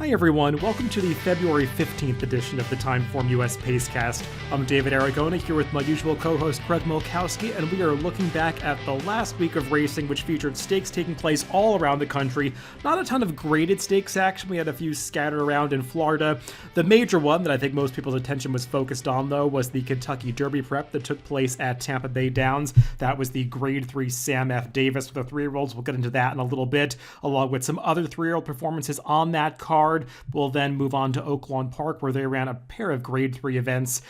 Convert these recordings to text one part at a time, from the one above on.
Hi everyone, welcome to the February 15th edition of the TimeformUS Pacecast. I'm David Aragona here with my usual co-host Craig Milkowski, and we are looking back at the last week of racing, which featured stakes taking place all around the country. Not a ton of graded stakes action, we had a few scattered around in Florida. The major one that I think most people's attention was focused on, though, was the Kentucky Derby Prep that took place at Tampa Bay Downs. That was the Grade 3 Sam F. Davis for the 3-year-olds. We'll get into that in a little bit, along with some other 3-year-old performances on that card. We'll then move on to Oaklawn Park, where they ran a pair of Grade 3 events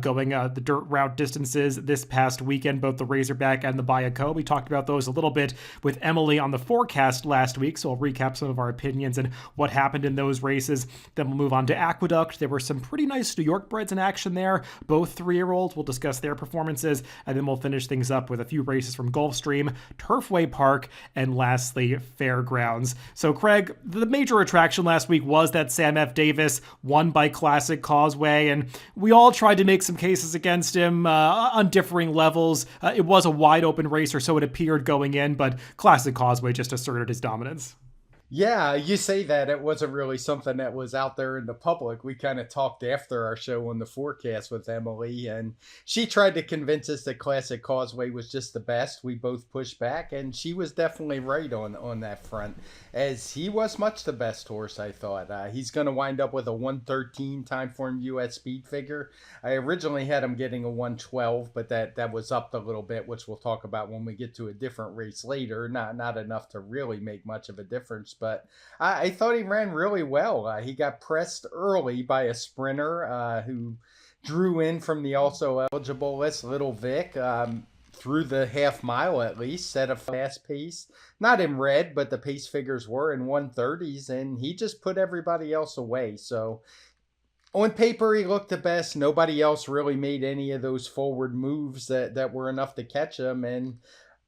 going the dirt route distances this past weekend, both the Razorback and the Bayakoa. We talked about those a little bit with Emily on the forecast last week, so I'll recap some of our opinions and what happened in those races. Then we'll move on to Aqueduct. There were some pretty nice New York breds in action there, both 3-year-olds. We'll discuss their performances, and then we'll finish things up with a few races from Gulfstream, Turfway Park, and lastly, Fairgrounds. So, Craig, the major attraction last week was that Sam F. Davis won by Classic Causeway, and we all tried to make some cases against him on differing levels. It was a wide open race, or so it appeared going in, but Classic Causeway just asserted his dominance. Yeah, you say that. It wasn't really something that was out there in the public. We kind of talked after our show on the forecast with Emily, and she tried to convince us that Classic Causeway was just the best. We both pushed back, and she was definitely right on that front, as he was much the best horse, I thought. He's going to wind up with a 113 TimeformUS speed figure. I originally had him getting a 112, but that was upped a little bit, which we'll talk about when we get to a different race later. Not enough to really make much of a difference. But I thought he ran really well. He got pressed early by a sprinter who drew in from the also eligible list, Little Vic, through the half mile at least, set a fast pace. Not in red, but the pace figures were in 130s, and he just put everybody else away. So on paper, he looked the best. Nobody else really made any of those forward moves that were enough to catch him. And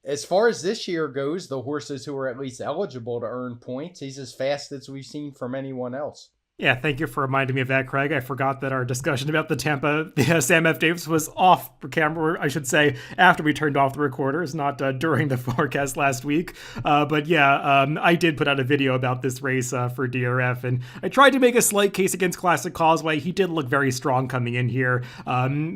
as far as this year goes, the horses who are at least eligible to earn points, he's as fast as we've seen from anyone else. Yeah, thank you for reminding me of that, Craig. I forgot that our discussion about the Sam F. Davis was off camera, I should say, after we turned off the recorders, not during the forecast last week. But yeah, I did put out a video about this race for DRF, and I tried to make a slight case against Classic Causeway. He did look very strong coming in here.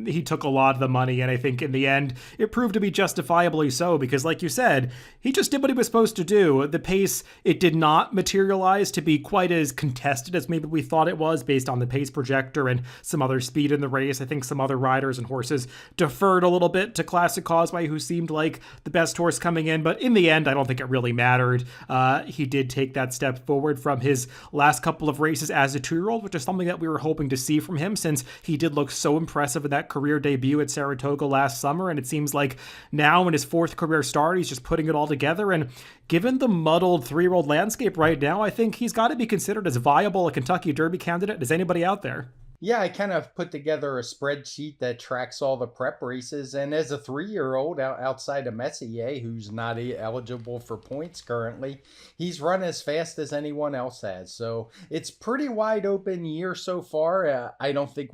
He took a lot of the money, and I think in the end, it proved to be justifiably so, because like you said, he just did what he was supposed to do. The pace, it did not materialize to be quite as contested as maybe we thought it was based on the pace projector and some other speed in the race. I think some other riders and horses deferred a little bit to Classic Causeway, who seemed like the best horse coming in, but in the end, I don't think it really mattered. He did take that step forward from his last couple of races as a 2-year-old, which is something that we were hoping to see from him, since he did look so impressive in that career debut at Saratoga last summer, and it seems like now in his 4th career start, he's just putting it all together. And given the muddled 3-year-old landscape right now, I think he's got to be considered as viable a Kentucky Derby candidate as anybody out there. Yeah, I kind of put together a spreadsheet that tracks all the prep races, and as a 3-year-old outside of Messier, who's not eligible for points currently, he's run as fast as anyone else has. So it's pretty wide open year so far. I don't think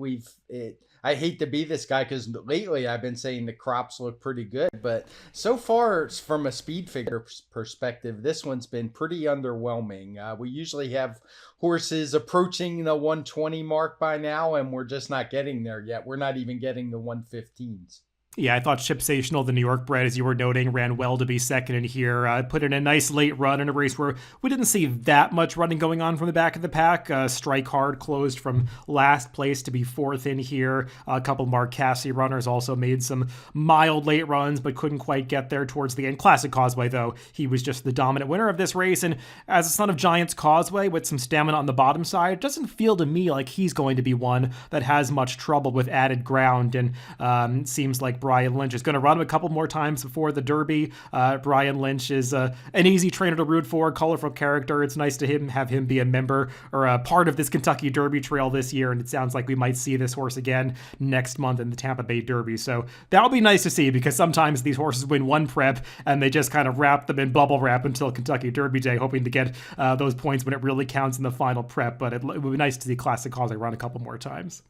I hate to be this guy, because lately I've been saying the crops look pretty good, but so far from a speed figure perspective, this one's been pretty underwhelming. We usually have horses approaching the 120 mark by now, and we're just not getting there yet. We're not even getting the 115s. Yeah, I thought Chipsational, the New York bred, as you were noting, ran well to be second in here. Put in a nice late run in a race where we didn't see that much running going on from the back of the pack. Strike Hard closed from last place to be 4th in here. A couple Marquesi runners also made some mild late runs, but couldn't quite get there towards the end. Classic Causeway, though, he was just the dominant winner of this race. And as a son of Giants Causeway with some stamina on the bottom side, it doesn't feel to me like he's going to be one that has much trouble with added ground. And seems like Brian Lynch is going to run him a couple more times before the Derby. Brian Lynch is an easy trainer to root for, colorful character. It's nice to have him be a member or a part of this Kentucky Derby trail this year, and it sounds like we might see this horse again next month in the Tampa Bay Derby. So that'll be nice to see, because sometimes these horses win one prep and they just kind of wrap them in bubble wrap until Kentucky Derby Day, hoping to get those points when it really counts in the final prep. But it would be nice to see Classic Causeway run a couple more times.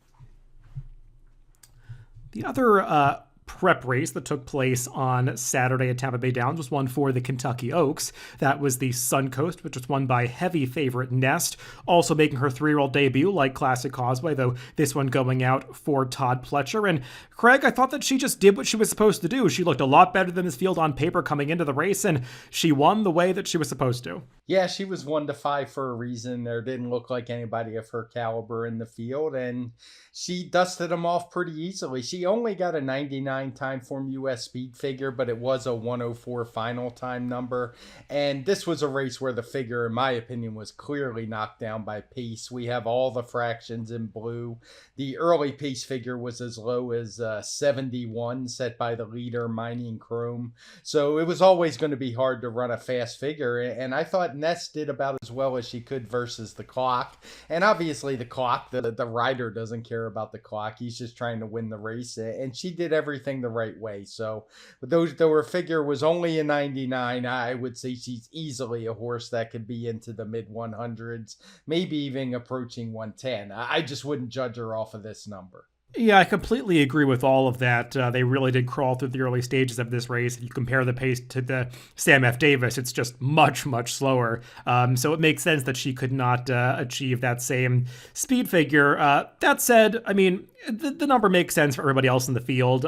The other prep race that took place on Saturday at Tampa Bay Downs was one for the Kentucky Oaks. That was the Suncoast, which was won by heavy favorite Nest, also making her 3-year-old debut like Classic Causeway, though this one going out for Todd Pletcher. And Craig, I thought that she just did what she was supposed to do. She looked a lot better than this field on paper coming into the race, and she won the way that she was supposed to. Yeah, she was 1-5 for a reason. There didn't look like anybody of her caliber in the field, and she dusted them off pretty easily. She only got a 99 TimeformUS speed figure, but it was a 104 final time number. And this was a race where the figure, in my opinion, was clearly knocked down by pace. We have all the fractions in blue. The early pace figure was as low as 71, set by the leader, Mining Chrome. So it was always going to be hard to run a fast figure. And I thought Ness did about as well as she could versus the clock. And obviously the clock, the rider doesn't care about the clock. He's just trying to win the race. And she did everything the right way. So though her figure was only a 99, I would say she's easily a horse that could be into the mid 100s, maybe even approaching 110. I just wouldn't judge her off of this number. Yeah, I completely agree with all of that. They really did crawl through the early stages of this race. If you compare the pace to the Sam F. Davis, it's just much, much slower. So it makes sense that she could not achieve that same speed figure. That said, I mean, the number makes sense for everybody else in the field.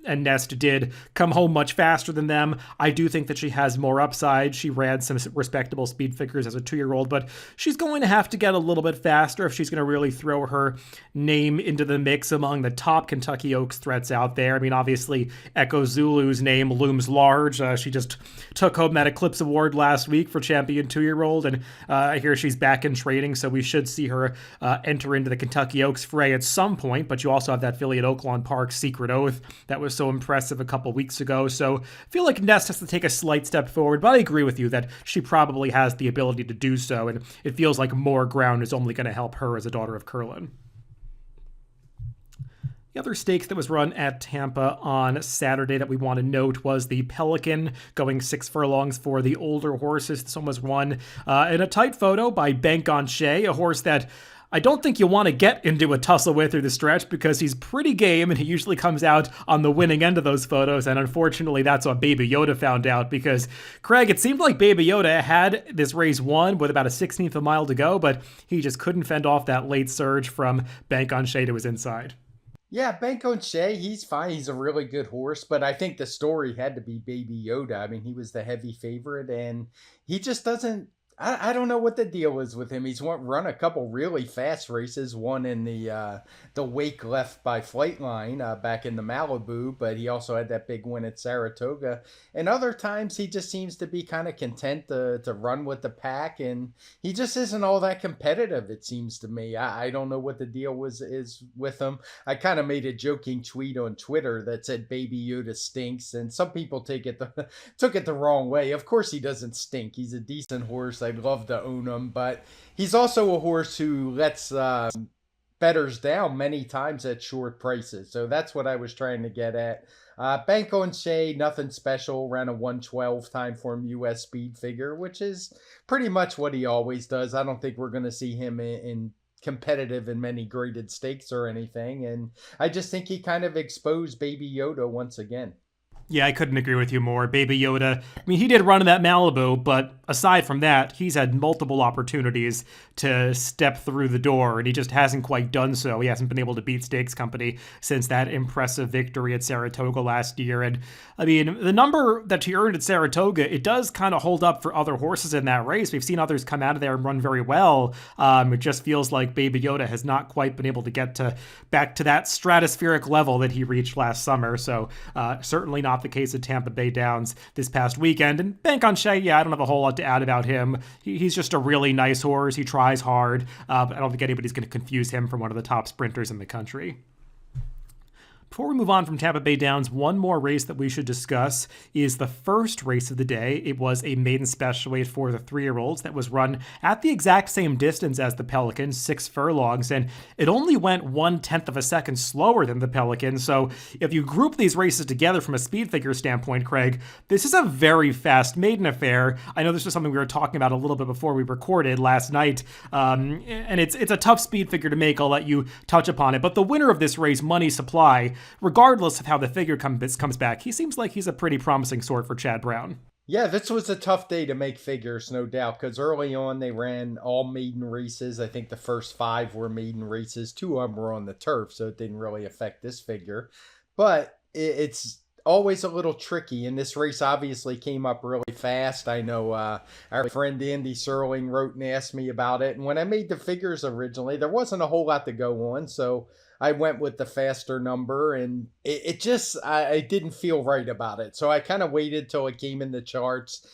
And Nest did come home much faster than them. I do think that she has more upside. She ran some respectable speed figures as a 2-year-old, but she's going to have to get a little bit faster if she's going to really throw her name into the mix among the top Kentucky Oaks threats out there. I mean, obviously, Echo Zulu's name looms large. She just took home that Eclipse Award last week for champion 2-year-old, and I hear she's back in training, so we should see her enter into the Kentucky Oaks fray at some point, but you also have that filly at Oaklawn Park, Secret Oath, that was so impressive a couple weeks ago. So I feel like Nest has to take a slight step forward, but I agree with you that she probably has the ability to do so, and it feels like more ground is only going to help her as a daughter of Curlin. The other stakes that was run at Tampa on Saturday that we want to note was the Pelican, going 6 furlongs for the older horses. This one was won in a tight photo by Bank on Shea, a horse that I don't think you want to get into a tussle with through the stretch because he's pretty game and he usually comes out on the winning end of those photos. And unfortunately, that's what Baby Yoda found out because, Craig, it seemed like Baby Yoda had this race won with about a 16th of a mile to go, but he just couldn't fend off that late surge from Bank on Shea to his inside. Yeah, Bank on Shea, he's fine. He's a really good horse, but I think the story had to be Baby Yoda. I mean, he was the heavy favorite, and he just doesn't. I don't know what the deal is with him. He's run a couple really fast races, one in the wake left by Flightline back in the Malibu, but he also had that big win at Saratoga. And other times he just seems to be kind of content to run with the pack, and he just isn't all that competitive, it seems to me. I don't know what the deal is with him. I kind of made a joking tweet on Twitter that said Baby Yoda stinks, and some people took it the wrong way. Of course he doesn't stink. He's a decent horse. I'd love to own him, but he's also a horse who lets bettors down many times at short prices. So that's what I was trying to get at. Bank on Shea, nothing special, ran a 112 TimeformUS speed figure, which is pretty much what he always does. I don't think we're going to see him in competitive in many graded stakes or anything, and I just think he kind of exposed Baby Yoda once again. Yeah, I couldn't agree with you more. Baby Yoda, I mean, he did run in that Malibu, but aside from that, he's had multiple opportunities to step through the door, and he just hasn't quite done so. He hasn't been able to beat Stakes Company since that impressive victory at Saratoga last year. And, I mean, the number that he earned at Saratoga, it does kind of hold up for other horses in that race. We've seen others come out of there and run very well. It just feels like Baby Yoda has not quite been able to get back to that stratospheric level that he reached last summer. So, certainly not the case at Tampa Bay Downs this past weekend. And Bank on Shea, yeah, I don't have a whole lot to add about him. He's just a really nice horse. He tries hard, but I don't think anybody's going to confuse him from one of the top sprinters in the country. Before we move on from Tampa Bay Downs, one more race that we should discuss is the first race of the day. It was a maiden special weight for the 3-year-olds that was run at the exact same distance as the Pelican, 6 furlongs, and it only went 1/10 of a second slower than the Pelican. So if you group these races together from a speed figure standpoint, Craig, this is a very fast maiden affair. I know this was something we were talking about a little bit before we recorded last night, and it's a tough speed figure to make. I'll let you touch upon it. But the winner of this race, Money Supply, regardless of how the figure comes back, he seems like he's a pretty promising sort for Chad Brown. Yeah, this was a tough day to make figures, no doubt, because early on they ran all maiden races. I think the first 5 were maiden races. 2 of them were on the turf, so it didn't really affect this figure. But it's always a little tricky, and this race obviously came up really fast. I know our friend Andy Serling wrote and asked me about it, and when I made the figures originally, there wasn't a whole lot to go on, so I went with the faster number, and it just, I didn't feel right about it. So I kind of waited till it came in the charts.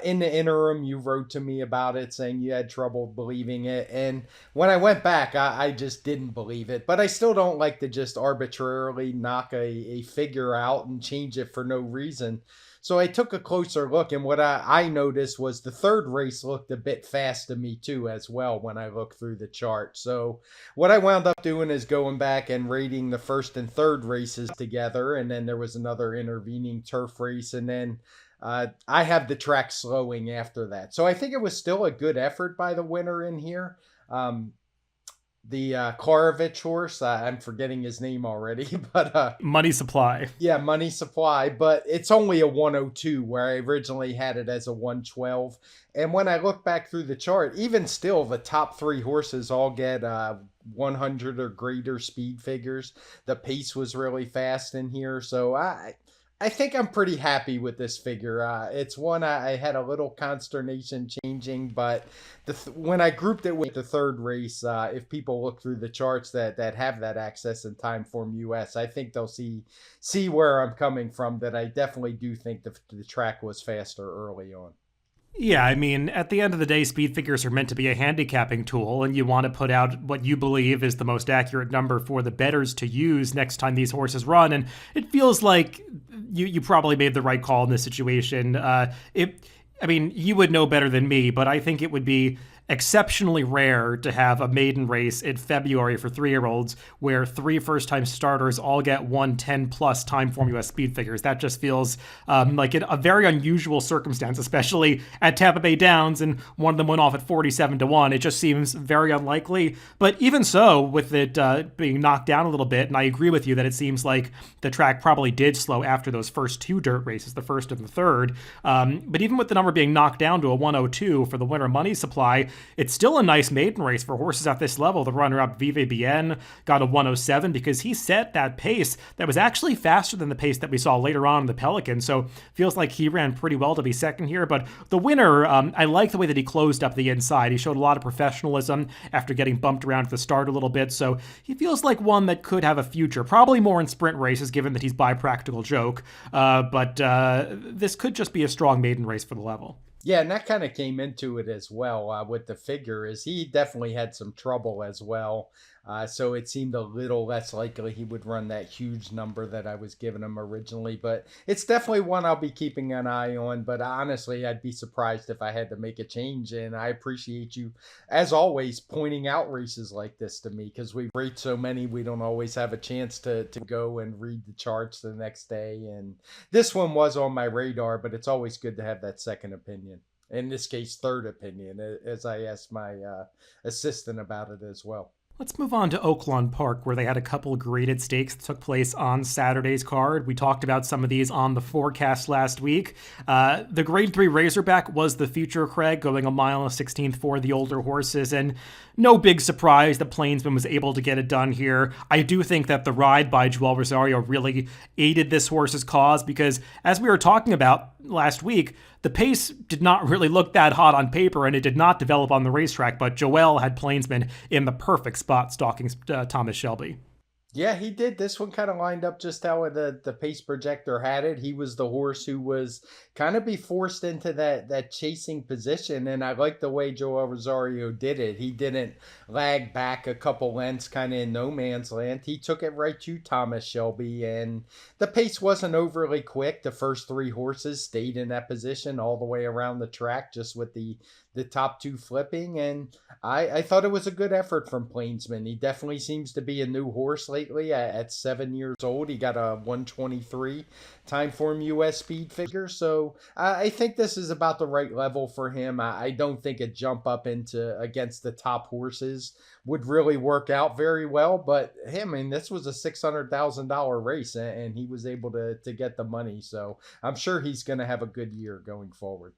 In the interim, you wrote to me about it saying you had trouble believing it. And when I went back, I just didn't believe it. But I still don't like to just arbitrarily knock a figure out and change it for no reason. So I took a closer look, and what I noticed was the third race looked a bit fast to me too as well when I looked through the chart. So what I wound up doing is going back and rating the first and third races together, and then there was another intervening turf race, and then I have the track slowing after that. So I think it was still a good effort by the winner in here. The Klarovich horse, I'm forgetting his name already, but Money Supply. Yeah, Money Supply, but it's only a 102 where I originally had it as a 112. And when I look back through the chart, even still, the top 3 horses all get 100 or greater speed figures. The pace was really fast in here, so I think I'm pretty happy with this figure. It's one I had a little consternation changing, but when I grouped it with the third race, if people look through the charts that have that access in TimeformUS, I think they'll see where I'm coming from, that I definitely do think the track was faster early on. Yeah, I mean, at the end of the day, speed figures are meant to be a handicapping tool, and you want to put out what you believe is the most accurate number for the bettors to use next time these horses run. And it feels like you probably made the right call in this situation. I mean, you would know better than me, but I think it would be exceptionally rare to have a maiden race in February for 3-year-olds where 3 first-time starters all get 110 plus TimeformUS speed figures. That just feels like a very unusual circumstance, especially at Tampa Bay Downs, and one of them went off at 47-1. It just seems very unlikely. But even so, with it being knocked down a little bit, and I agree with you that it seems like the track probably did slow after those first 2 dirt races, the first and the third. But even with the number being knocked down to a 102 for the winner Money Supply, it's still a nice maiden race for horses at this level. The runner-up VVBN got a 107 because he set that pace that was actually faster than the pace that we saw later on in the Pelican. So feels like he ran pretty well to be second here. But the winner, I like the way that he closed up the inside. He showed a lot of professionalism after getting bumped around at the start a little bit. So he feels like one that could have a future, probably more in sprint races given that he's by Practical Joke. But this could just be a strong maiden race for the level. Yeah, and that kind of came into it as well with the figure, is he definitely had some trouble as well. So it seemed a little less likely he would run that huge number that I was giving him originally. But it's definitely one I'll be keeping an eye on. But honestly, I'd be surprised if I had to make a change. And I appreciate you, as always, pointing out races like this to me, because we rate so many, we don't always have a chance to go and read the charts the next day. And this one was on my radar, but it's always good to have that second opinion. In this case, third opinion, as I asked my assistant about it as well. Let's move on to Oaklawn Park, where they had a couple graded stakes that took place on Saturday's card. We talked about some of these on the forecast last week. The Grade 3 Razorback was the feature, Craig, going a mile and a 16th for the older horses, and no big surprise that Plainsman was able to get it done here. I do think that the ride by Joel Rosario really aided this horse's cause, because as we were talking about last week, the pace did not really look that hot on paper, and it did not develop on the racetrack, but Joel had Plainsman in the perfect spot stalking Thomas Shelby. Yeah, he did. This one kind of lined up just how the pace projector had it. He was the horse who was kind of be forced into that chasing position, and I like the way Joel Rosario did it. He didn't lag back a couple lengths kind of in no man's land. He took it right to Thomas Shelby, and the pace wasn't overly quick. The first 3 horses stayed in that position all the way around the track, just with the the top two flipping. And I thought it was a good effort from Plainsman. He definitely seems to be a new horse lately at 7 years old. He got a 123 TimeformUS speed figure. So I think this is about the right level for him. I don't think a jump up into against the top horses would really work out very well. But hey, I mean, this was a $600,000 race, and he was able to get the money. So I'm sure he's going to have a good year going forward.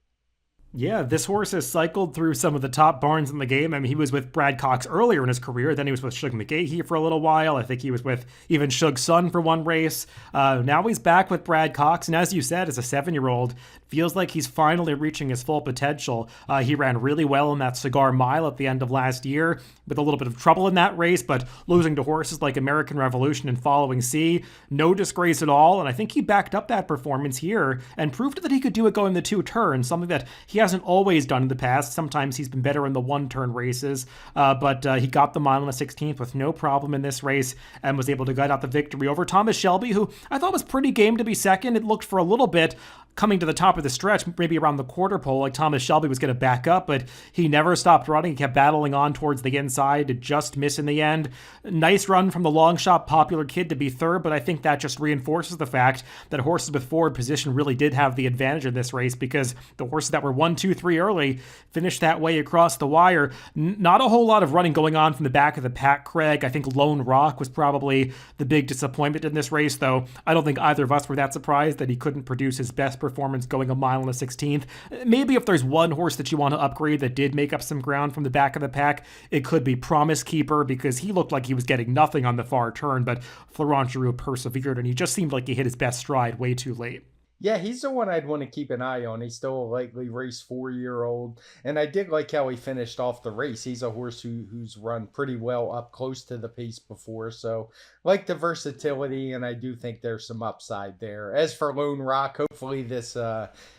Yeah, this horse has cycled through some of the top barns in the game. I mean, he was with Brad Cox earlier in his career. Then he was with Shug McGahee for a little while. I think he was with even Shug's son for one race. Now he's back with Brad Cox. And as you said, as a 7-year-old, feels like he's finally reaching his full potential. He ran really well in that Cigar Mile at the end of last year with a little bit of trouble in that race, but losing to horses like American Revolution and Following Sea, no disgrace at all. And I think he backed up that performance here and proved that he could do it going the 2 turns, something that he hasn't always done in the past. Sometimes he's been better in the 1-turn races, but he got the mile on the 16th with no problem in this race and was able to gut out the victory over Thomas Shelby, who I thought was pretty game to be second. It looked for a little bit coming to the top of the stretch, maybe around the quarter pole, like Thomas Shelby was going to back up, but he never stopped running. He kept battling on towards the inside to just miss in the end. Nice run from the long shot Popular Kid to be third, but I think that just reinforces the fact that horses with forward position really did have the advantage in this race, because the horses that were 1, 2, 3 early finished that way across the wire. Not a whole lot of running going on from the back of the pack, Craig. I think Lone Rock was probably the big disappointment in this race, though I don't think either of us were that surprised that he couldn't produce his best performance going a mile on the 16th. Maybe if there's one horse that you want to upgrade that did make up some ground from the back of the pack, it could be Promise Keeper, because he looked like he was getting nothing on the far turn, but Florent Giroux persevered, and he just seemed like he hit his best stride way too late. Yeah, he's the one I'd want to keep an eye on. He's still a likely race 4-year-old. And I did like how he finished off the race. He's a horse who's run pretty well up close to the pace before. So like the versatility, and I do think there's some upside there. As for Lone Rock, hopefully this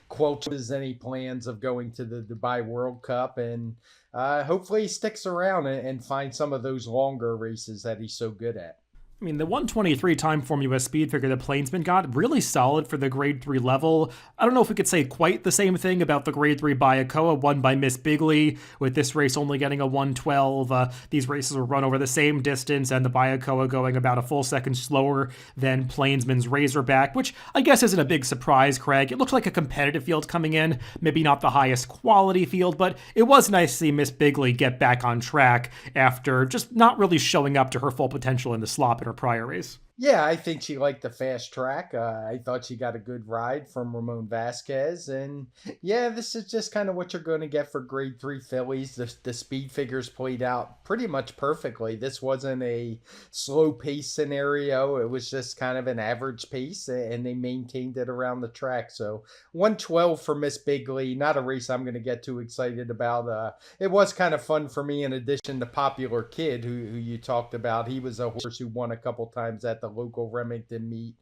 quenches any plans of going to the Dubai World Cup. And hopefully he sticks around and finds some of those longer races that he's so good at. I mean, the 123 TimeformUS speed figure that Plainsman got, really solid for the grade 3 level. I don't know if we could say quite the same thing about the grade 3 Bayakoa, won by Miss Bigley, with this race only getting a 112. These races were run over the same distance, and the Bayakoa going about a full second slower than Plainsman's Razorback, which I guess isn't a big surprise, Craig. It looked like a competitive field coming in, maybe not the highest quality field, but it was nice to see Miss Bigley get back on track after just not really showing up to her full potential in the slop in her prior race. Yeah, I think she liked the fast track. I thought she got a good ride from Ramon Vasquez. And yeah, this is just kind of what you're going to get for grade 3 fillies. The speed figures played out pretty much perfectly. This wasn't a slow pace scenario. It was just kind of an average pace, and they maintained it around the track. So 112 for Miss Bigley, not a race I'm going to get too excited about. It was kind of fun for me, in addition to Popular Kid, who you talked about. He was a horse who won a couple times at the local Remington meet.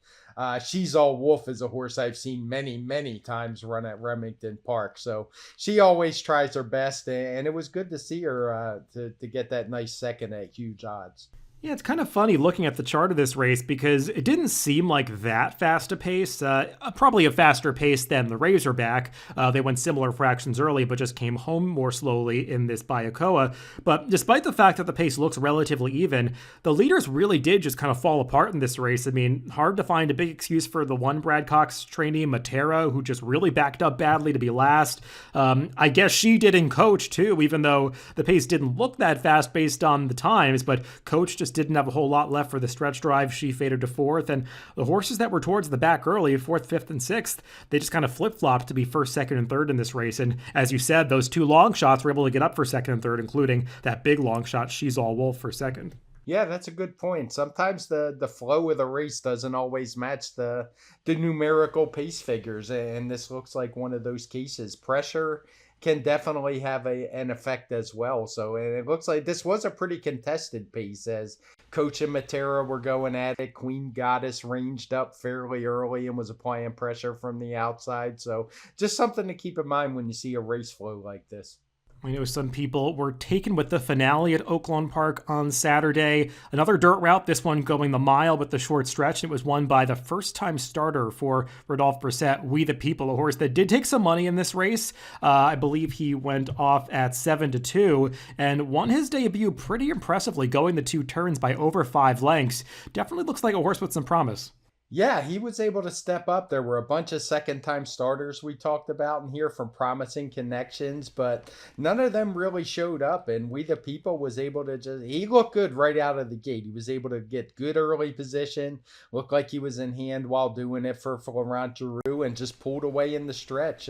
She's All Wolf is a horse I've seen many times run at Remington Park. So she always tries her best, and it was good to see her to get that nice second at huge odds. Yeah, it's kind of funny looking at the chart of this race, because it didn't seem like that fast a pace. Probably a faster pace than the Razorback. They went similar fractions early, but just came home more slowly in this Bayakoa. But despite the fact that the pace looks relatively even, the leaders really did just kind of fall apart in this race. I mean, hard to find a big excuse for the one Brad Cox trainee, Matera, who just really backed up badly to be last. I guess she did in Coach, too, even though the pace didn't look that fast based on the times, but Coach just didn't have a whole lot left for the stretch drive. She faded to fourth, and the horses that were towards the back early, fourth, fifth, and sixth, they just kind of flip-flopped to be first, second, and third in this race. And as you said, those 2 long shots were able to get up for second and third, including that big long shot, She's All Wolf, for second. Yeah, that's a good point. Sometimes the flow of the race doesn't always match the numerical pace figures, and this looks like one of those cases. Pressure can definitely have an effect as well. So, and it looks like this was a pretty contested pace, as Coach and Matera were going at it. Queen Goddess ranged up fairly early and was applying pressure from the outside. So just something to keep in mind when you see a race flow like this. I know some people were taken with the finale at Oaklawn Park on Saturday. Another dirt route, this one going the mile with the short stretch. It was won by the first-time starter for Rodolphe Brissett, We the People, a horse that did take some money in this race. I believe he went off at 7-2 and won his debut pretty impressively, going the 2 turns by over 5 lengths. Definitely looks like a horse with some promise. Yeah, he was able to step up. There were a bunch of second-time starters we talked about in here from promising connections, but none of them really showed up. And We the People was able to he looked good right out of the gate. He was able to get good early position, looked like he was in hand while doing it for Laurent Giroux, and just pulled away in the stretch.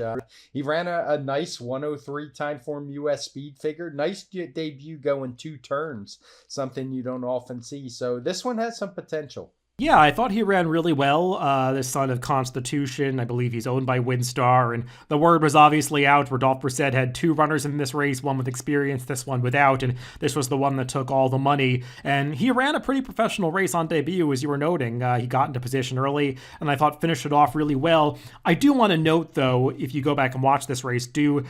He ran a nice 103 Timeform US speed figure. Nice debut going 2 turns, something you don't often see. So this one has some potential. Yeah, I thought he ran really well. The son of Constitution, I believe he's owned by Windstar, and the word was obviously out. Rodolphe Brissett had 2 runners in this race, one with experience, this one without, and this was the one that took all the money. And he ran a pretty professional race on debut, as you were noting. He got into position early, and I thought finished it off really well. I do want to note, though, if you go back and watch this race, do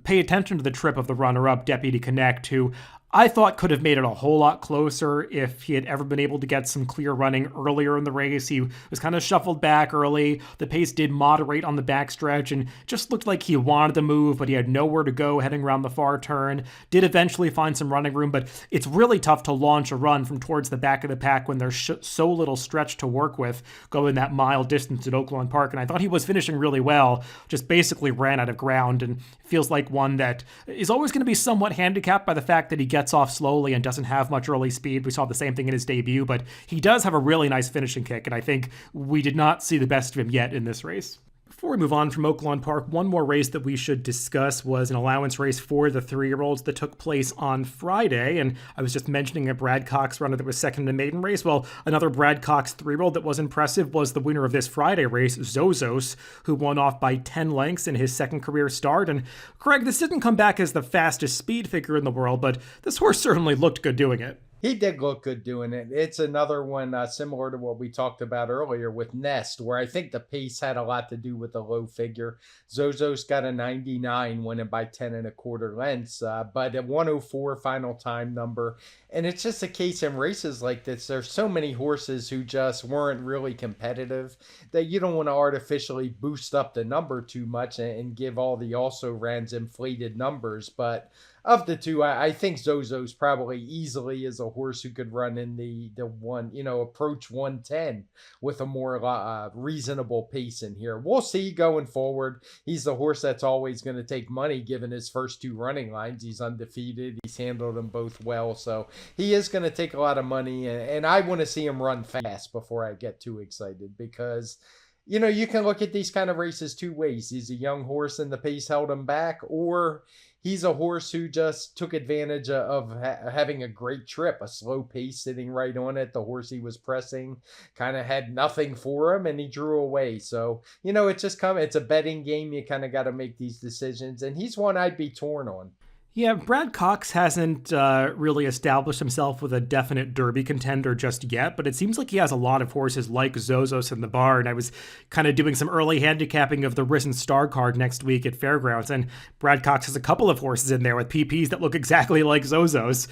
pay attention to the trip of the runner-up, Deputy Connect, who I thought could have made it a whole lot closer if he had ever been able to get some clear running earlier in the race. He was kind of shuffled back early. The pace did moderate on the backstretch and just looked like he wanted to move, but he had nowhere to go heading around the far turn. Did eventually find some running room, but it's really tough to launch a run from towards the back of the pack when there's so little stretch to work with going that mile distance at Oaklawn Park. And I thought he was finishing really well, just basically ran out of ground and feels like one that is always going to be somewhat handicapped by the fact that he gets off slowly and doesn't have much early speed. We saw the same thing in his debut, but he does have a really nice finishing kick, and I think we did not see the best of him yet in this race. Before we move on from Oaklawn Park, one more race that we should discuss was an allowance race for the 3-year-olds that took place on Friday. And I was just mentioning a Brad Cox runner that was second in the maiden race. Well, another Brad Cox 3-year-old that was impressive was the winner of this Friday race, Zozos, who won off by 10 lengths in his second career start. And Craig, this didn't come back as the fastest speed figure in the world, but this horse certainly looked good doing it. He did look good doing it. It's another one similar to what we talked about earlier with Nest, where I think the pace had a lot to do with the low figure. Zozos got a 99, winning by 10 1/4 lengths, but a 104 final time number. And it's just a case in races like this. There's so many horses who just weren't really competitive that you don't want to artificially boost up the number too much and give all the also rans inflated numbers. But of the two, I think Zozo's probably easily is a horse who could run in the one, approach 110 with a more reasonable pace in here. We'll see going forward. He's the horse that's always going to take money given his first 2 running lines. He's undefeated. He's handled them both well. So he is going to take a lot of money. And I want to see him run fast before I get too excited because you can look at these kind of races 2 ways. He's a young horse and the pace held him back, or he's a horse who just took advantage of having a great trip, a slow pace sitting right on it. The horse he was pressing kind of had nothing for him and he drew away. So, it's a betting game. You kind of got to make these decisions. And he's one I'd be torn on. Yeah, Brad Cox hasn't really established himself with a definite Derby contender just yet, but it seems like he has a lot of horses like Zozos in the barn. I was kind of doing some early handicapping of the Risen Star card next week at Fairgrounds, and Brad Cox has a couple of horses in there with PPs that look exactly like Zozos,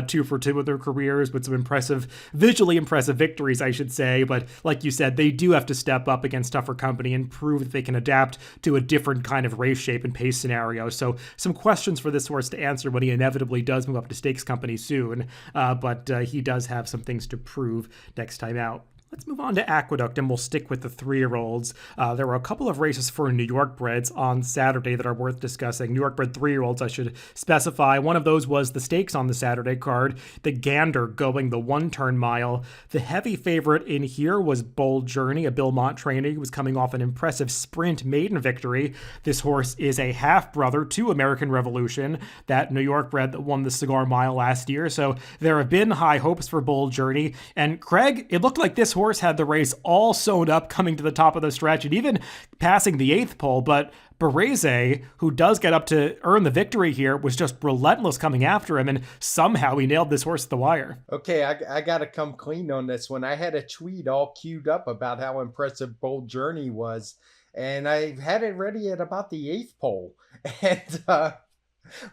2 for 2 with their careers, with some visually impressive victories, I should say. But like you said, they do have to step up against tougher company and prove that they can adapt to a different kind of race shape and pace scenario. So some questions for this horse to answer when he inevitably does move up to stakes company soon, but he does have some things to prove next time out. Let's move on to Aqueduct, and we'll stick with the 3-year-olds. There were a couple of races for New York-breds on Saturday that are worth discussing. New York-bred 3-year-olds, I should specify. One of those was the stakes on the Saturday card, the Gander going the 1-turn mile. The heavy favorite in here was Bold Journey, a Bill Mott trainee who was coming off an impressive sprint maiden victory. This horse is a half-brother to American Revolution, that New York-bred that won the Cigar Mile last year. So there have been high hopes for Bold Journey. And Craig, it looked like this horse had the race all sewn up coming to the top of the stretch and even passing the 8th pole, but Barese, who does get up to earn the victory here, was just relentless coming after him, and somehow he nailed this horse at the wire. Okay, I got to come clean on this one. I had a tweet all queued up about how impressive Bold Journey was, and I had it ready at about the 8th pole. And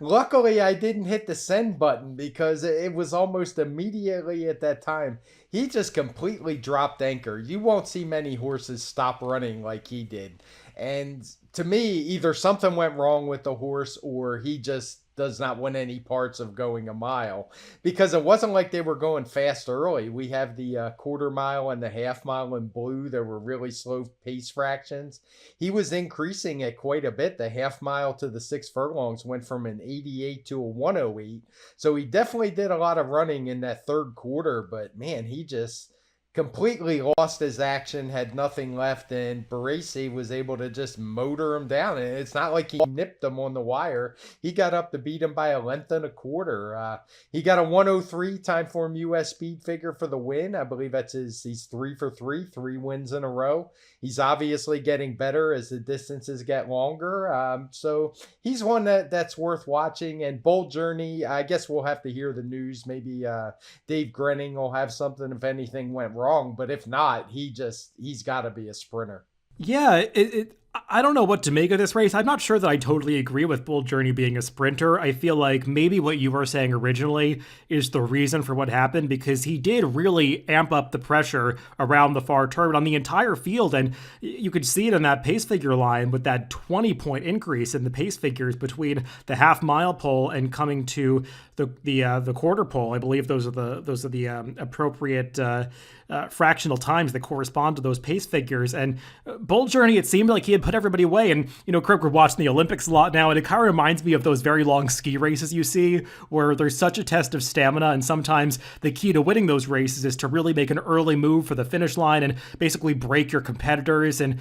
Luckily, I didn't hit the send button because it was almost immediately at that time. He just completely dropped anchor. You won't see many horses stop running like he did. And to me, either something went wrong with the horse or he just does not want any parts of going a mile, because it wasn't like they were going fast early. We have the quarter mile and the half mile in blue. There were really slow pace fractions. He was increasing it quite a bit. The half mile to the 6 furlongs went from an 88 to a 108. So he definitely did a lot of running in that third quarter, but man, he just completely lost his action, had nothing left, and Baresi was able to just motor him down. And it's not like he nipped him on the wire. He got up to beat him by a length and a quarter. He got a 103 TimeformUS speed figure for the win. I believe he's 3 for 3 wins in a row. He's obviously getting better as the distances get longer. So he's one that's worth watching. And Bold Journey, I guess we'll have to hear the news. Maybe Dave Grenning will have something if anything went wrong, but if not, he's got to be a sprinter. Yeah, I don't know what to make of this race. I'm not sure that I totally agree with Bold Journey being a sprinter. I feel like maybe what you were saying originally is the reason for what happened, because he did really amp up the pressure around the far turn on the entire field. And you could see it in that pace figure line with that 20-point increase in the pace figures between the half mile pole and coming to the quarter pole. I believe those are the appropriate fractional times that correspond to those pace figures. And Bold Journey, it seemed like he had put everybody away. And, Craig, we're watching the Olympics a lot now, and it kind of reminds me of those very long ski races you see where there's such a test of stamina. And sometimes the key to winning those races is to really make an early move for the finish line and basically break your competitors and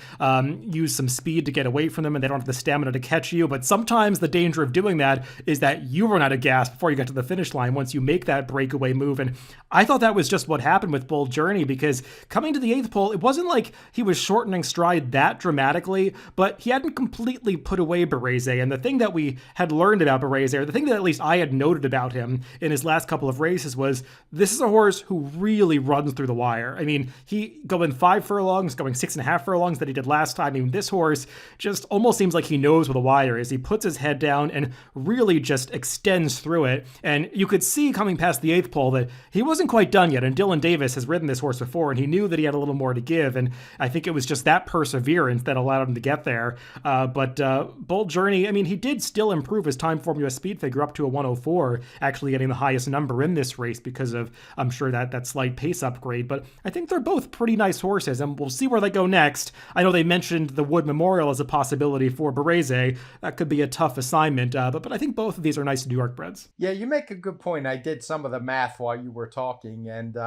use some speed to get away from them, and they don't have the stamina to catch you. But sometimes the danger of doing that is that you run out of gas before you get to the finish line once you make that breakaway move. And I thought that was just what happened with Bold Journey, because coming to the 8th pole, it wasn't like he was shortening stride that dramatically, but he hadn't completely put away Baresi. And the thing that we had learned about Baresi, or the thing that at least I had noted about him in his last couple of races, was this is a horse who really runs through the wire. I mean, he going 5 furlongs, going 6.5 furlongs that he did last time. I mean, this horse just almost seems like he knows where the wire is. He puts his head down and really just extends through it. And you could see coming past the 8th pole that he wasn't quite done yet. And Dylan Davis has ridden this horse before, and he knew that he had a little more to give. And I think it was just that perseverance that allowed him to get there. But Bold Journey, I mean, he did still improve his TimeformUS speed figure up to a 104, actually getting the highest number in this race because of, I'm sure, that slight pace upgrade. But I think they're both pretty nice horses, and we'll see where they go next. I know they mentioned the Wood Memorial as a possibility for Baresi. That could be a tough assignment, but I think both of these are nice New York breds. Yeah, you make a good point. I did some of the math while you were talking, and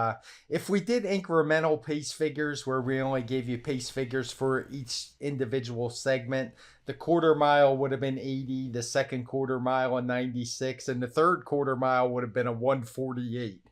if we did incremental pace figures where we only gave you pace figures for each individual segment, the quarter mile would have been 80, the second quarter mile a 96, and the third quarter mile would have been a 148.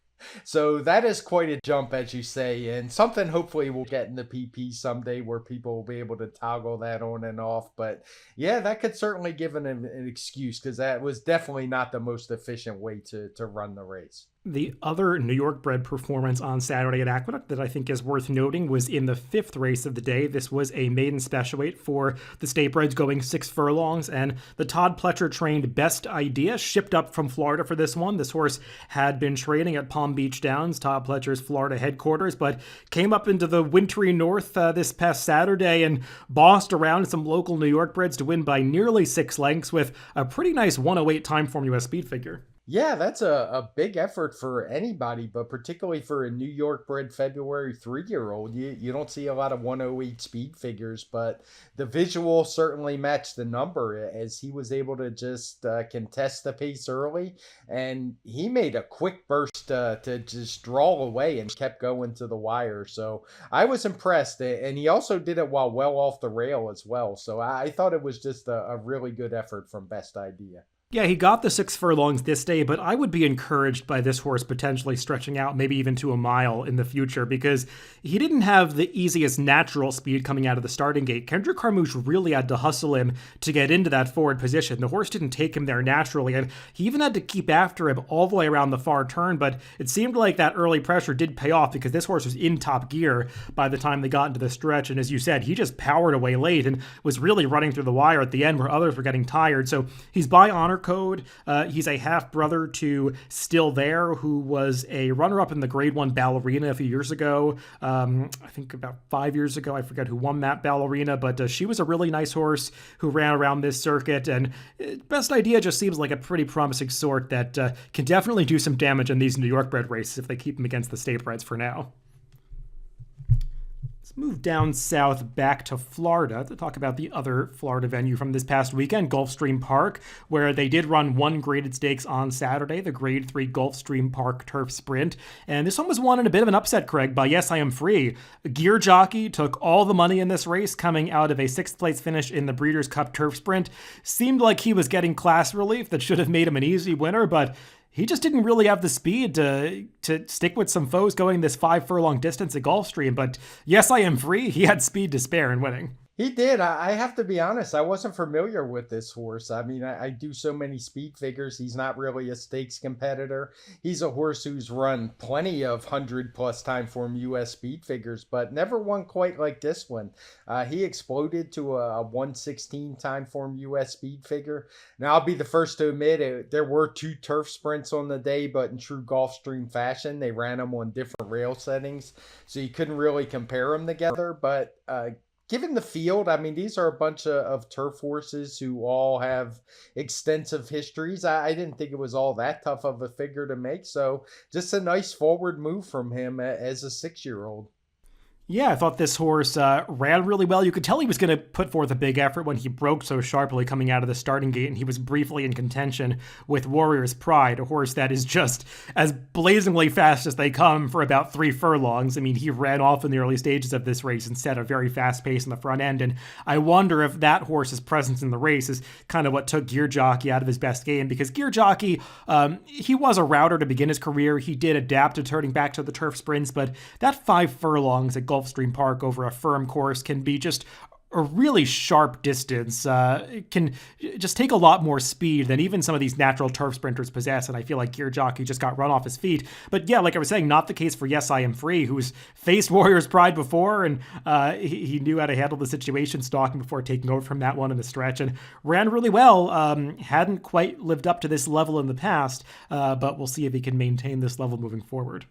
So that is quite a jump, as you say, and something hopefully we'll get in the PP someday where people will be able to toggle that on and off. But yeah, that could certainly give an excuse, because that was definitely not the most efficient way to run the race. The other New York bred performance on Saturday at Aqueduct that I think is worth noting was in the 5th race of the day. This was a maiden special weight for the state breds going 6 furlongs, and the Todd Pletcher trained Best Idea shipped up from Florida for this one. This horse had been training at Palm Beach Downs, Todd Pletcher's Florida headquarters, but came up into the wintry north this past Saturday and bossed around some local New York breds to win by nearly 6 lengths with a pretty nice 108 TimeformUS speed figure. Yeah, that's a big effort for anybody, but particularly for a New York bred February 3-year-old. You don't see a lot of 108 speed figures, but the visual certainly matched the number as he was able to just contest the pace early, and he made a quick burst to just draw away and kept going to the wire. So I was impressed, and he also did it while well off the rail as well. So I thought it was just a really good effort from Best Idea. Yeah, he got the 6 furlongs this day, but I would be encouraged by this horse potentially stretching out maybe even to a mile in the future, because he didn't have the easiest natural speed coming out of the starting gate. Kendrick Carmouche really had to hustle him to get into that forward position. The horse didn't take him there naturally, and he even had to keep after him all the way around the far turn, but it seemed like that early pressure did pay off because this horse was in top gear by the time they got into the stretch, and as you said, he just powered away late and was really running through the wire at the end where others were getting tired. So he's by honor Code. He's a half-brother to Still There, who was a runner-up in the Grade 1 Ballerina a few years ago. I think about 5 years ago. I forget who won that Ballerina, but she was a really nice horse who ran around this circuit. And Best Idea just seems like a pretty promising sort that can definitely do some damage in these New York bred races if they keep him against the state breds for now. Move down south back to Florida to talk about the other Florida venue from this past weekend, Gulfstream Park, where they did run one graded stakes on Saturday, the Grade 3 Gulfstream Park Turf Sprint. And this one was won in a bit of an upset, Craig, by Yes I Am Free. Gear Jockey took all the money in this race, coming out of a 6th place finish in the Breeders' Cup Turf Sprint. Seemed like he was getting class relief that should have made him an easy winner, but he just didn't really have the speed to stick with some foes going this 5 furlong distance at Gulfstream. But Yes I Am Free, he had speed to spare in winning. He did. I have to be honest. I wasn't familiar with this horse. I mean, I do so many speed figures. He's not really a stakes competitor. He's a horse who's run plenty of 100+ TimeformUS speed figures, but never won quite like this one. He exploded to a 116 TimeformUS speed figure. Now, I'll be the first to admit there were 2 turf sprints on the day, but in true Gulfstream fashion, they ran them on different rail settings, so you couldn't really compare them together. But given the field, I mean, these are a bunch of turf horses who all have extensive histories. I didn't think it was all that tough of a figure to make. So just a nice forward move from him as a 6-year-old. Yeah, I thought this horse ran really well. You could tell he was going to put forth a big effort when he broke so sharply coming out of the starting gate, and he was briefly in contention with Warrior's Pride, a horse that is just as blazingly fast as they come for about 3 furlongs. I mean, he ran off in the early stages of this race and set a very fast pace in the front end, and I wonder if that horse's presence in the race is kind of what took Gear Jockey out of his best game, because Gear Jockey, he was a router to begin his career. He did adapt to turning back to the turf sprints, but that 5 furlongs at Gulfstream Park over a firm course can be just a really sharp distance. It can just take a lot more speed than even some of these natural turf sprinters possess, and I feel like Gear Jockey just got run off his feet. But yeah, like I was saying, not the case for Yes I Am Free, who's faced Warrior's Pride before, and he knew how to handle the situation stalking before taking over from that one in the stretch, and ran really well. Hadn't quite lived up to this level in the past, but we'll see if he can maintain this level moving forward.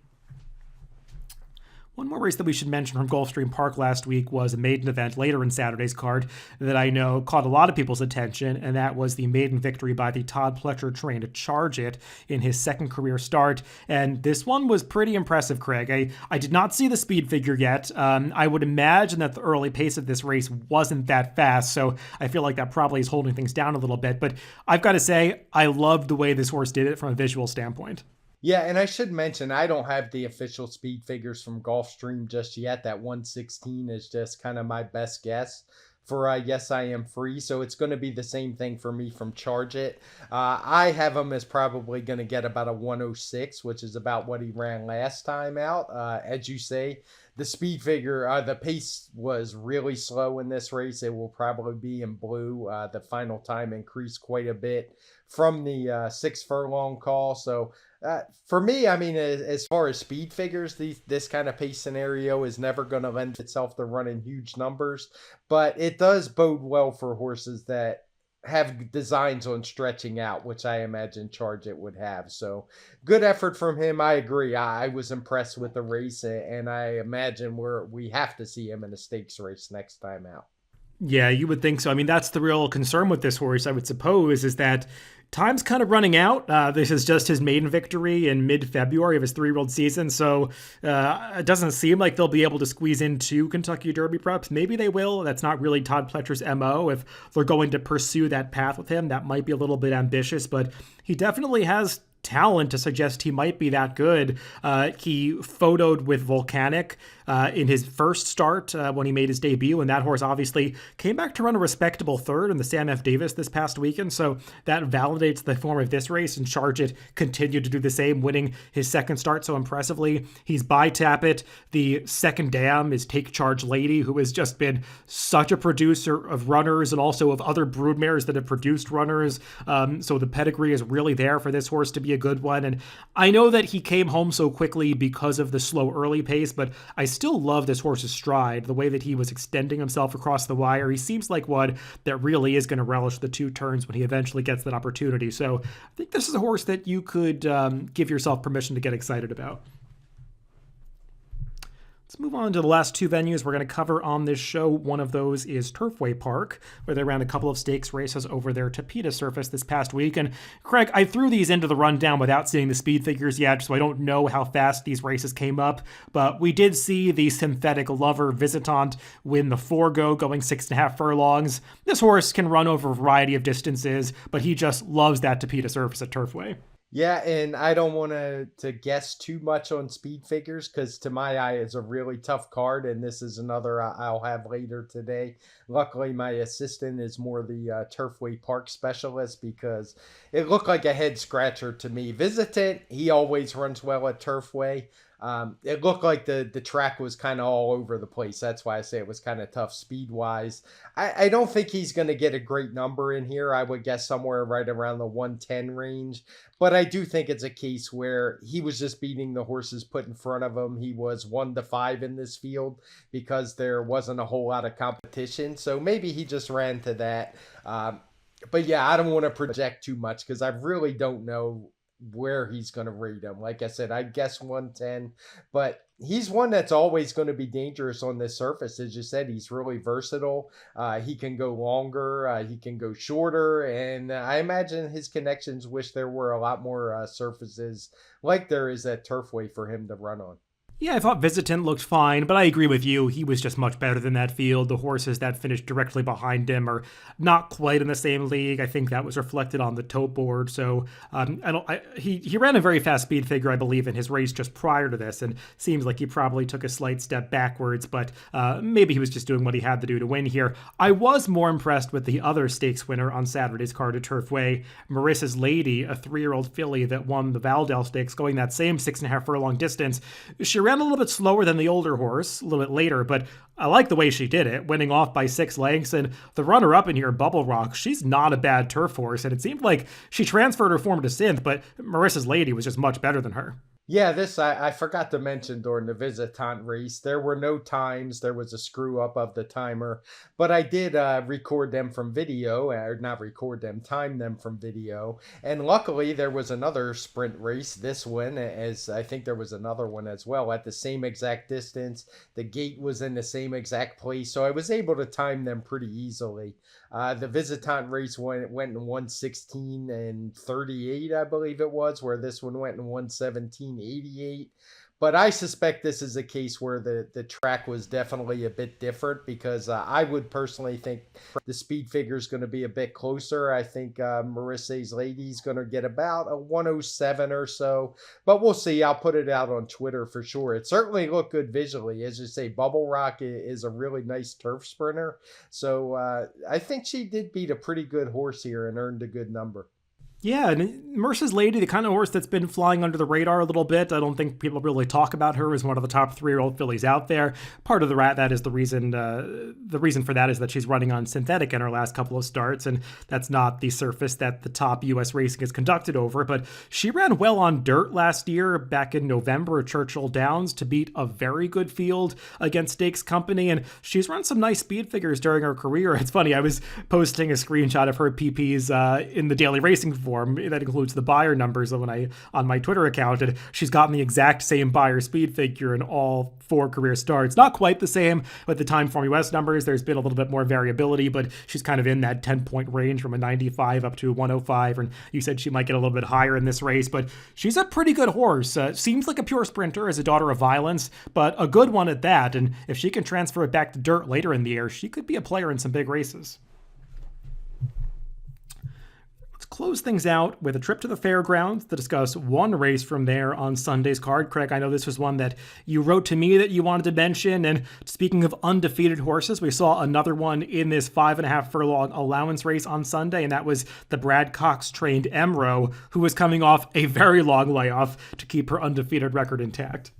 One more race that we should mention from Gulfstream Park last week was a maiden event later in Saturday's card that I know caught a lot of people's attention, and that was the maiden victory by the Todd Pletcher trained Charge It in his 2nd career start. And this one was pretty impressive, Craig. I did not see the speed figure yet. I would imagine that the early pace of this race wasn't that fast, so I feel like that probably is holding things down a little bit. But I've got to say, I loved the way this horse did it from a visual standpoint. Yeah, and I should mention, I don't have the official speed figures from Gulfstream just yet. That 116 is just kind of my best guess for Yes I Am Free, so it's going to be the same thing for me from Charge It. I have him as probably going to get about a 106, which is about what he ran last time out. As you say, the speed figure, the pace was really slow in this race. It will probably be in blue. The final time increased quite a bit from the 6 furlong call, so for me, I mean, as far as speed figures, this kind of pace scenario is never going to lend itself to running huge numbers, but it does bode well for horses that have designs on stretching out, which I imagine Charge It would have. So good effort from him. I agree. I was impressed with the race, and I imagine we have to see him in a stakes race next time out. Yeah, you would think so. I mean, that's the real concern with this horse, I would suppose, is that time's kind of running out. This is just his maiden victory in mid-February of his 3-year-old season, so it doesn't seem like they'll be able to squeeze in 2 Kentucky Derby preps. Maybe they will. That's not really Todd Pletcher's MO. If they're going to pursue that path with him, that might be a little bit ambitious, but he definitely has talent to suggest he might be that good. He photoed with Volcanic in his first start when he made his debut, and that horse obviously came back to run a respectable 3rd in the Sam F. Davis this past weekend, so that validates the form of this race, and Charge It continued to do the same, winning his 2nd start so impressively. He's by Tappet. The 2nd dam is Take Charge Lady, who has just been such a producer of runners and also of other broodmares that have produced runners, so the pedigree is really there for this horse to be a good one. And I know that he came home so quickly because of the slow early pace, but I still love this horse's stride, the way that he was extending himself across the wire. He seems like one that really is going to relish the 2 turns when he eventually gets that opportunity. So I think this is a horse that you could give yourself permission to get excited about. Let's move on to the last 2 venues we're going to cover on this show. One of those is Turfway Park, where they ran a couple of stakes races over their Tapeta surface this past week. And Craig, I threw these into the rundown without seeing the speed figures yet, so I don't know how fast these races came up. But we did see the synthetic lover Visitant win the Forego, going 6.5 furlongs. This horse can run over a variety of distances, but he just loves that Tapeta surface at Turfway. Yeah, and I don't want to guess too much on speed figures because to my eye it's a really tough card, and this is another I'll have later today. Luckily, my assistant is more the Turfway Park specialist because it looked like a head scratcher to me. Visitant, he always runs well at Turfway. It looked like the track was kind of all over the place. That's why I say it was kind of tough speed-wise. I don't think he's going to get a great number in here. I would guess somewhere right around the 110 range. But I do think it's a case where he was just beating the horses put in front of him. He was 1-5 in this field because there wasn't a whole lot of competition. So maybe he just ran to that. But yeah, I don't want to project too much because I really don't know where he's going to rate him. Like I said, I guess 110, but he's one that's always going to be dangerous on this surface. As you said, he's really versatile. He can go longer, he can go shorter, and I imagine his connections wish there were a lot more surfaces like there is at Turfway for him to run on. Yeah, I thought Visitant looked fine, but I agree with you. He was just much better than that field. The horses that finished directly behind him are not quite in the same league. I think that was reflected on the tote board. So he ran a very fast speed figure, I believe, in his race just prior to this, and seems like he probably took a slight step backwards, but maybe he was just doing what he had to do to win here. I was more impressed with the other stakes winner on Saturday's card at Turfway, Marissa's Lady, a 3-year-old filly that won the Valdale Stakes, going that same 6.5 furlong distance. She ran a little bit slower than the older horse, a little bit later, but I like the way she did it, winning off by 6 lengths. And the runner-up in here, Bubble Rock, she's not a bad turf horse, and it seemed like she transferred her form to Synth, but Marissa's Lady was just much better than her. Yeah, this I forgot to mention during the Visitant race. There were no times. There was a screw up of the timer, but I did record them from video, or not record them, time them from video. And luckily, there was another sprint race, this one, as I think there was another one as well, at the same exact distance. The gate was in the same exact place, so I was able to time them pretty easily. The Visitant race went in 1:16 and 38, I believe it was, where this one went in 1:17.88. But I suspect this is a case where the track was definitely a bit different because I would personally think the speed figure is going to be a bit closer. I think Marissa's Lady is going to get about a 107 or so, but we'll see. I'll put it out on Twitter for sure. It certainly looked good visually. As you say, Bubble Rock is a really nice turf sprinter. So I think she did beat a pretty good horse here and earned a good number. Yeah, and Marissa's Lady, the kind of horse that's been flying under the radar a little bit. I don't think people really talk about her as one of the top 3-year-old fillies out there. Part of that is the reason for that is that she's running on synthetic in her last couple of starts, and that's not the surface that the top U.S. racing is conducted over. But she ran well on dirt last year, back in November at Churchill Downs, to beat a very good field against Stakes Company, and she's run some nice speed figures during her career. It's funny, I was posting a screenshot of her PPs in the daily racing form. That includes the buyer numbers on my Twitter account, and she's gotten the exact same buyer speed figure in all 4 career starts. Not quite the same with the TimeformUS numbers. There's been a little bit more variability, but she's kind of in that 10-point range from a 95 up to a 105, and you said she might get a little bit higher in this race, but she's a pretty good horse. Seems like a pure sprinter as a daughter of violence, but a good one at that, and if she can transfer it back to dirt later in the year, she could be a player in some big races. Close things out with a trip to the Fairgrounds to discuss one race from there on Sunday's card. Craig, I know this was one that you wrote to me that you wanted to mention, and speaking of undefeated horses, we saw another one in this 5.5 furlong allowance race on Sunday, and that was the Brad Cox-trained Emro, who was coming off a very long layoff to keep her undefeated record intact.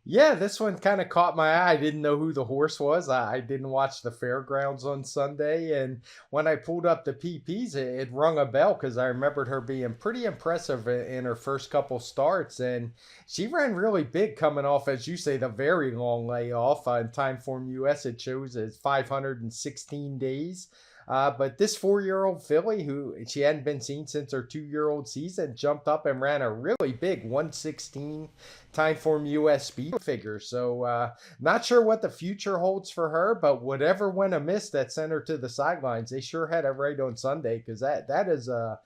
Yeah, this one kind of caught my eye. I didn't know who the horse was. I didn't watch the Fairgrounds on Sunday. And when I pulled up the PPs, it rung a bell because I remembered her being pretty impressive in her first couple starts. And she ran really big coming off, as you say, the very long layoff. On Timeform US, it shows as 516 days. But this 4-year-old filly, who she hadn't been seen since her 2-year-old season, jumped up and ran a really big 116 Timeform US speed figure. So not sure what the future holds for her, but whatever went amiss that sent her to the sidelines, they sure had it right on Sunday, because that is a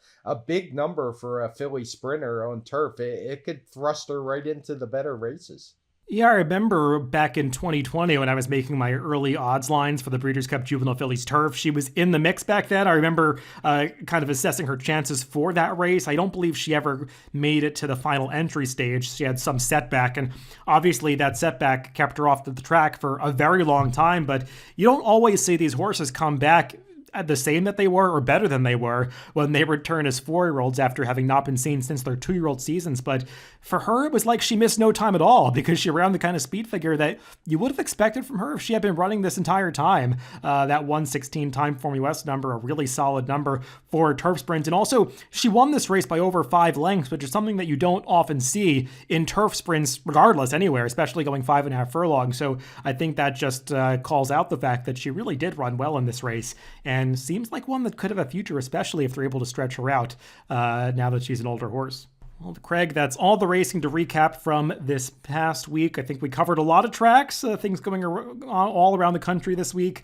big number for a filly sprinter on turf. It could thrust her right into the better races. Yeah, I remember back in 2020 when I was making my early odds lines for the Breeders' Cup Juvenile Fillies Turf. She was in the mix back then. I remember kind of assessing her chances for that race. I don't believe she ever made it to the final entry stage. She had some setback, and obviously that setback kept her off the track for a very long time. But you don't always see these horses come back the same that they were or better than they were when they return as 4-year-olds after having not been seen since their 2-year-old seasons. But for her, it was like she missed no time at all, because she ran the kind of speed figure that you would have expected from her if she had been running this entire time. That 116 Timeform US number, a really solid number for a turf sprint. And also, she won this race by over 5 lengths, which is something that you don't often see in turf sprints, regardless, anywhere, especially going 5.5 furlongs. So I think that just calls out the fact that she really did run well in this race, and seems like one that could have a future, especially if they're able to stretch her out now that she's an older horse. Well, Craig, that's all the racing to recap from this past week. I think we covered a lot of tracks, things going all around the country this week.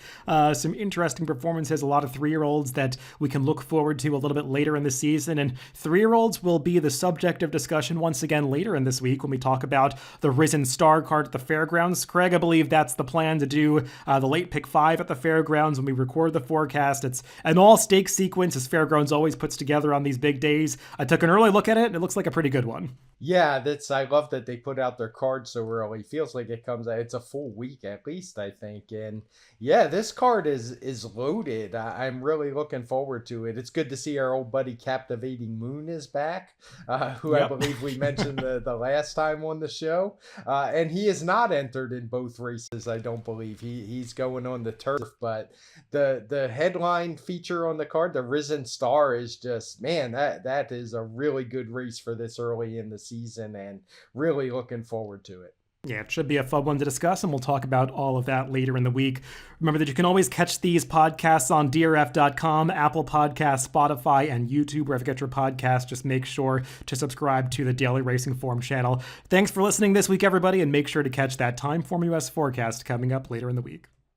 Some interesting performances, a lot of 3-year-olds that we can look forward to a little bit later in the season. And 3-year-olds will be the subject of discussion once again later in this week when we talk about the Risen Star card at the Fairgrounds. Craig, I believe that's the plan, to do the late pick 5 at the Fairgrounds when we record the forecast. It's an all-stakes sequence, as Fairgrounds always puts together on these big days. I took an early look at it, and it looks like a pretty good one. Yeah, I love that they put out their card so early. Feels like it comes out, it's a full week at least, I think. And yeah, this card is loaded. I'm really looking forward to it. It's good to see our old buddy Captivating Moon is back, who I believe we mentioned the last time on the show. And he is not entered in both races, I don't believe. He's going on the turf, but the headline feature on the card, the Risen Star, is just, man, that is a really good race for this early in the season, and really looking forward to it. Yeah, it should be a fun one to discuss, and we'll talk about all of that later in the week. Remember that you can always catch these podcasts on DRF.com, Apple Podcasts, Spotify, and YouTube, wherever you get your podcasts. Just make sure to subscribe to the Daily Racing Form channel. Thanks for listening this week, everybody, and make sure to catch that TimeformUS forecast coming up later in the week.